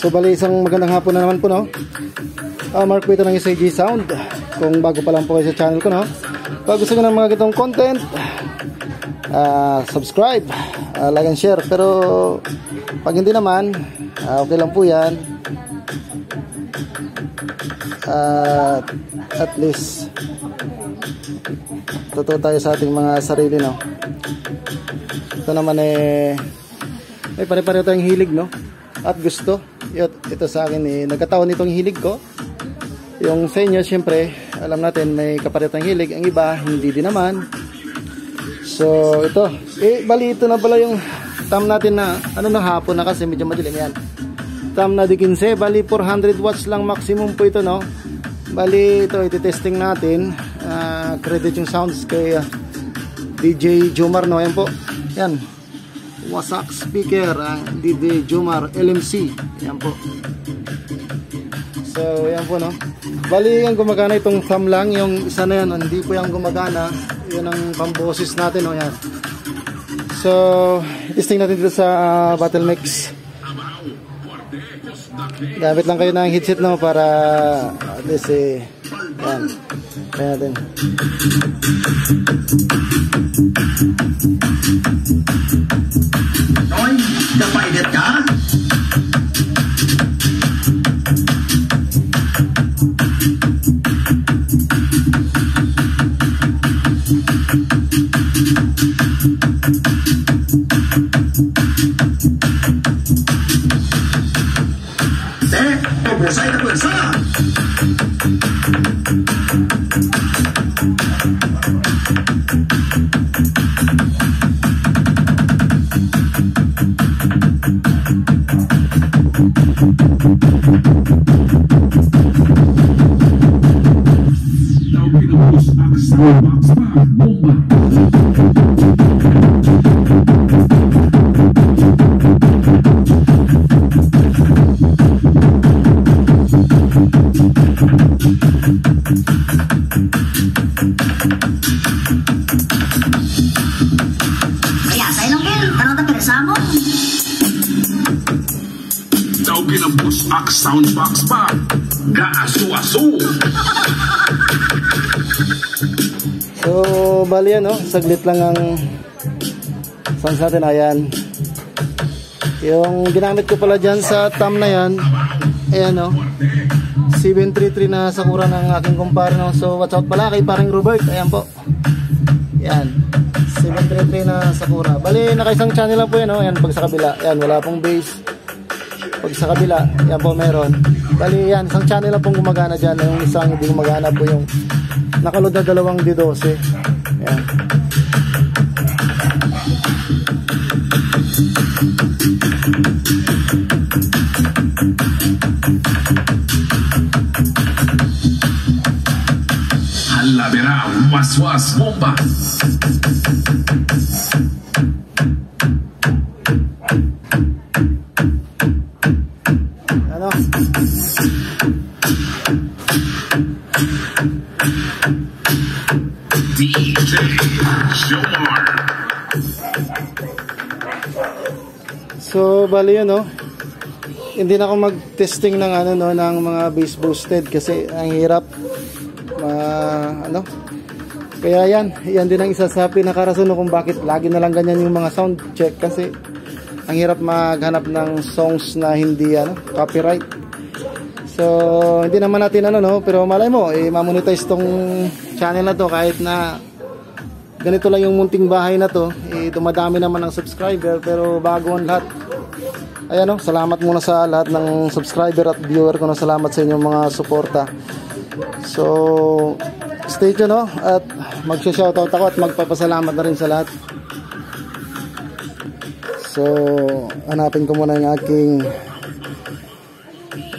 So bali isang magandang hapon na naman po, no. Mark po ito ng SAG Sound. Kung bago pa lang po kayo sa channel ko, no, pag gusto nyo ng mga gitong content, subscribe, like and share. Pero pag hindi naman, okay lang po yan. At least totoo tayo sa ating mga sarili, no. Ito naman may pare-pareho tayong hilig, no, at gusto. Ito sa akin nagkataon itong hilig ko. Yung sa inyo, syempre alam natin may kaparetang hilig. Ang iba hindi din naman. So ito, bali ito na pala yung tam natin na na hapon na kasi medyo madilim yan. Tam na di 15, bali 400 watts lang maximum po ito, no. Bali ito iti-testing natin. Credit yung sounds kay DJ Jomar, no. Yan po, yan, wasak speaker ang DJ Jomar LMC. Yan po. So yan po, no. Bali yung gumagana itong thumb lang. Yung isa na yan, hindi po yung gumagana. Yun ang pamboses natin, no. Yan. So testing natin dito sa Battle Mix. Gamit lang kayo ng headset, no, para at least yan. Kaya natin. Noy, napaidet ka? Pabusay na pwersa! Kaya sa ilong kin, tanong ta pirsa mo. Daw ginabos ak soundbox pa. Gaaso-aso. So bali yan, no, saglit lang ang sounds natin. Ayan, yung ginamit ko pala dyan sa thumb na yan. Ayan, no, 733 na Sakura ng aking kumpare, no. So watch out pala kay paring Robert. Ayan po, yan, 733 na Sakura. Bali nakaisang channel lang po yan, no. Ayan, pag sa kabila, ayan, wala pong bass. Pag sa kabila, yan po meron. Bali yan, isang channel lang pong gumagana dyan. Yung isang hindi gumagana po yung nakaload na dalawang D12. Ayan. Hala verá, was bomba. Ano? DJ Jomar. So bali yun, no. Hindi na ako mag-testing ng ng mga bass boosted kasi ang hirap. Kaya yan din ang isa sa pinakarason kung bakit lagi na lang ganyan yung mga sound check, kasi ang hirap maghanap ng songs na hindi copyright. So hindi naman natin pero malay mo ma-monetize tong channel na to kahit na ganito lang yung munting bahay na to. Dumadami naman ang subscriber, pero bago ang lahat, ayan, salamat muna sa lahat ng subscriber at viewer ko. Salamat sa inyong mga suporta. So stay tuned, at magsha-shoutout ako at magpapasalamat na rin sa lahat So, hanapin ko muna yung aking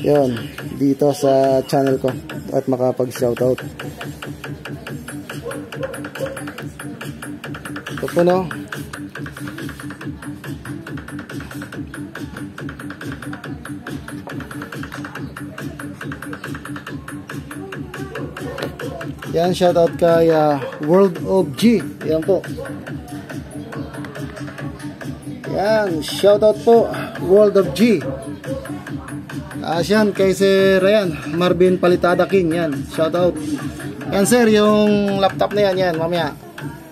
yun, dito sa channel ko at makapag-shoutout. Ito po, no? Yan, shoutout kay World of G. Yan po. Yan, shoutout po World of G. Yan, kay Sir Ryan Marvin Palitada King. Yan, shoutout. Yan sir, yung laptop na yan, yan, mamaya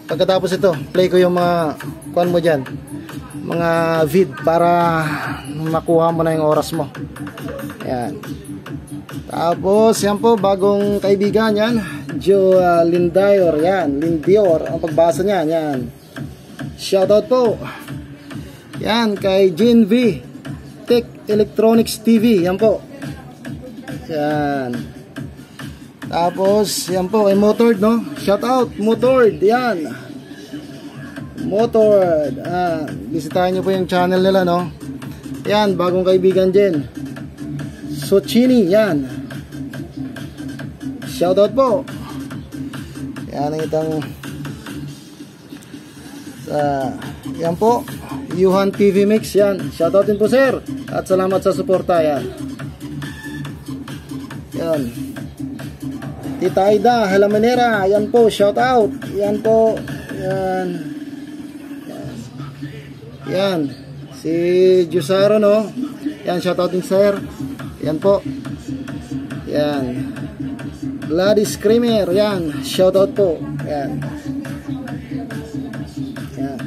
pagkatapos ito, play ko yung mga kuhan mo dyan, mga vid para makuha mo na yung oras mo. Yan. Tapos, yan po, bagong kaibigan yan, Joe Lindior, yan, Lindior, ang pagbasa niyan, yan. Shoutout po. Yan, kay Jean V, Tech Electronics TV, yan po. Yan. Tapos, yan po, kay Motored, no? Shoutout, Motored, yan. Motored, bisitahin nyo po yung channel nila, no? Yan, bagong kaibigan din. Sochini, yan. Shoutout po. Yan ang itang yan po, Yuhan TV Mix, yan. Shoutout din po sir. At salamat sa suporta, yan. Yan. Tita Aida Halamanera, yan po, shoutout. Yan po. Yan. Yan. Yan. Si Jusaro, no? Yan, shoutout din sir. Yan po. Yan. Gladys Creamer, yan. Shoutout po. Yan. Yan.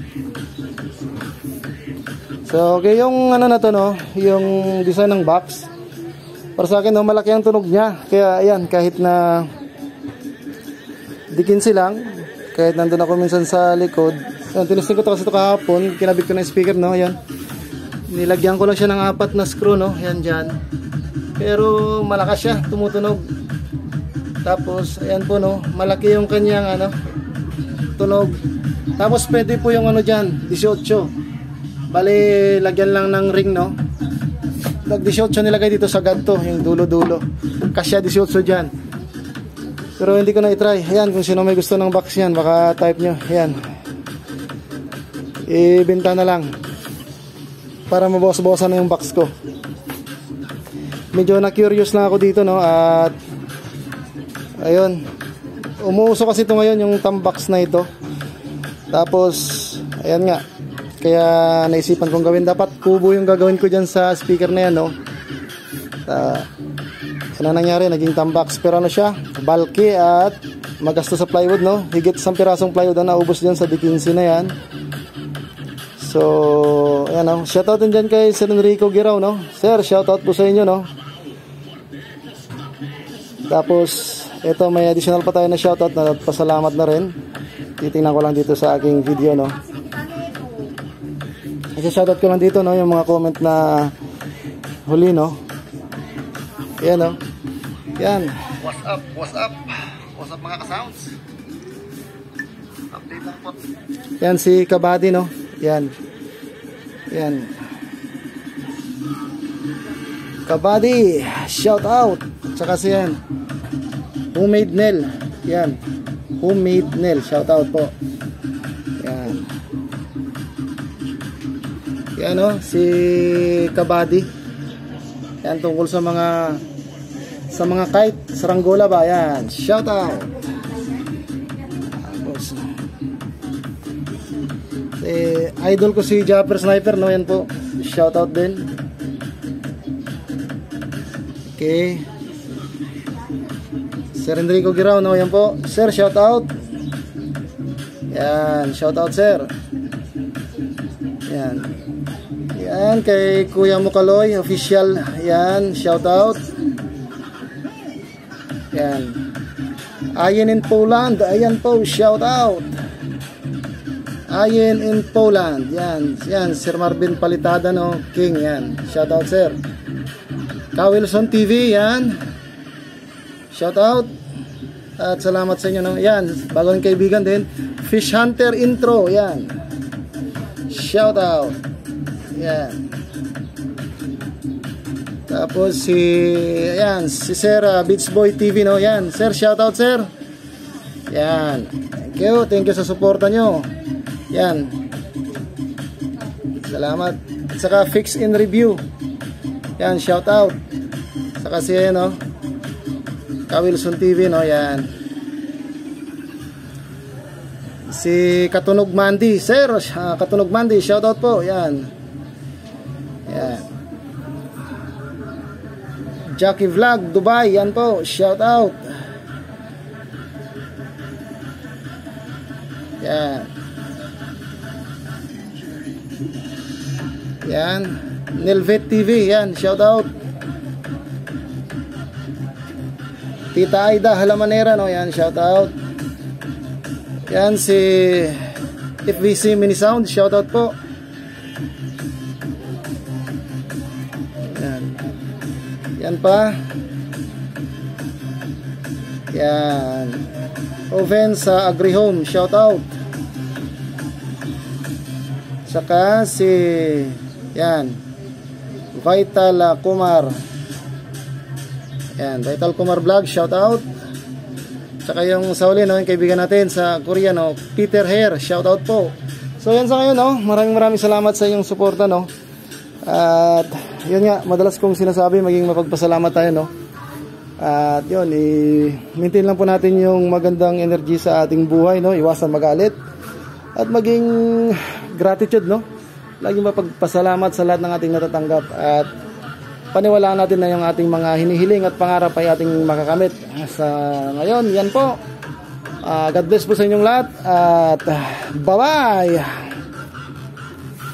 So, okay, yung ano na to, no? Yung design ng box. Para sa akin, no, malaki ang tunog niya. Kaya, ayan, kahit na dikinsi lang, kahit nandun ako minsan sa likod. Ayan, tinisting ko to kasi ito kahapon. Kinabit ko na yung speaker, no? Ayan. Nilagyan ko lang siya ng 4 na screw, no? Ayan dyan. Pero malakas siya, tumutunog. Tapos, ayan po, no? Malaki yung kanyang, ano, tunog. Tapos, pwede po yung, ano dyan, 18. Bali, lagyan lang ng ring, no? Nag-18 nilagay dito sa ganto, yung dulo-dulo. Kasya 18 dyan. Pero hindi ko na i-try. Ayan, kung sino may gusto ng box yan, baka type nyo. Ayan. Ibenta na lang. Para mabawas-bawasan na yung box ko. Medyo na-curious lang ako dito, no? At ayun. Umuuso kasi ito ngayon, yung thumb box na ito. Tapos, ayan nga. Kaya naisipan kong gawin. Dapat kubo yung gagawin ko dyan sa speaker na yan, no? Ano nangyari? Naging thumb box. Pero ano siya? Bulky at magasto sa plywood, no? Higit 1 pirasong plywood na naubos dyan sa D15 na yan. So, ayan, no? Shoutout din dyan kay Sir Enrico Giraw, no? Sir, shoutout po sa inyo, no? Tapos, ito may additional pa tayo na shoutout na pasalamat na rin. Titingnan ko lang dito sa aking video, no? Kasi shoutout ko lang dito, no? Yung mga comment na huli, no? Ayan, no? Yan. What's up? What's up? What's up mga ka-sounds? Update lang po. Yan si Kabady, no? Yan. Yan. Kabady, shout out. Tsaka si yan. Homemade Nail. Yan. Homemade Nail, shout out po. Yan. Yan, no? Si Kabady. Yan, tungkol sa mga kite, saranggola ba? Yan, shout out. Tapos, idol ko si Japper Sniper, no? Yan po, shout out din. Okay. Sir Enrico Giraw, no? Yan po, sir, shout out. Yan, shout out sir. Yan. Yan, kay Kuya Mukaloy official. Yan, shout out. Yan. Ayen in Poland. Ayan po, shout out. Ayen in Poland. Yan. Yan, Sir Marvin Palitada, no? King, yan. Shout out, sir. Kawilson TV, yan. Shout out. At salamat sa inyo, no? Yan, bagong kaibigan din. Fish Hunter Intro, yan. shout out. Yan. Tapos si Sir Beach Boy TV, no? Yan, sir, shout out sir. Yan. Thank you sa suporta nyo. Yan. Salamat. At saka Fix in Review. Yan, shout out. Saka si no, Wilson TV, no? Yan. Si Katunog Mandy, sir, Katunog Mandy, shout out po. Yan. Yan. Jackie Vlog Dubai, yan po, shout out. Yan. Yan. Nelvet TV, yan, shout out. Tita Aida Halamanera, no? Yan, shout out. Yan si FVC Mini Sound, shout out po. Yan. Yan pa. Yan. Oven sa AgriHome, shout out. Saka si yan, Vital Kumar. Yan, Vital Kumar Vlog, shout out. Saka yung sa uli, no, yung kaibigan natin sa Korea, no, Peter Hair, shout out po. So yan sa ngayon, no, maraming salamat sa inyong suporta, no. At yun nga, madalas kong sinasabi, maging mapagpasalamat tayo, no. At yun, i-maintain lang po natin yung magandang energy sa ating buhay, no. Iwasan magalit at maging gratitude, no. Laging mapagpasalamat sa lahat ng ating natatanggap at paniwalaan natin na yung ating mga hinihiling at pangarap ay ating makakamit. Sa ngayon, yan po. God bless po sa inyong lahat at bye-bye!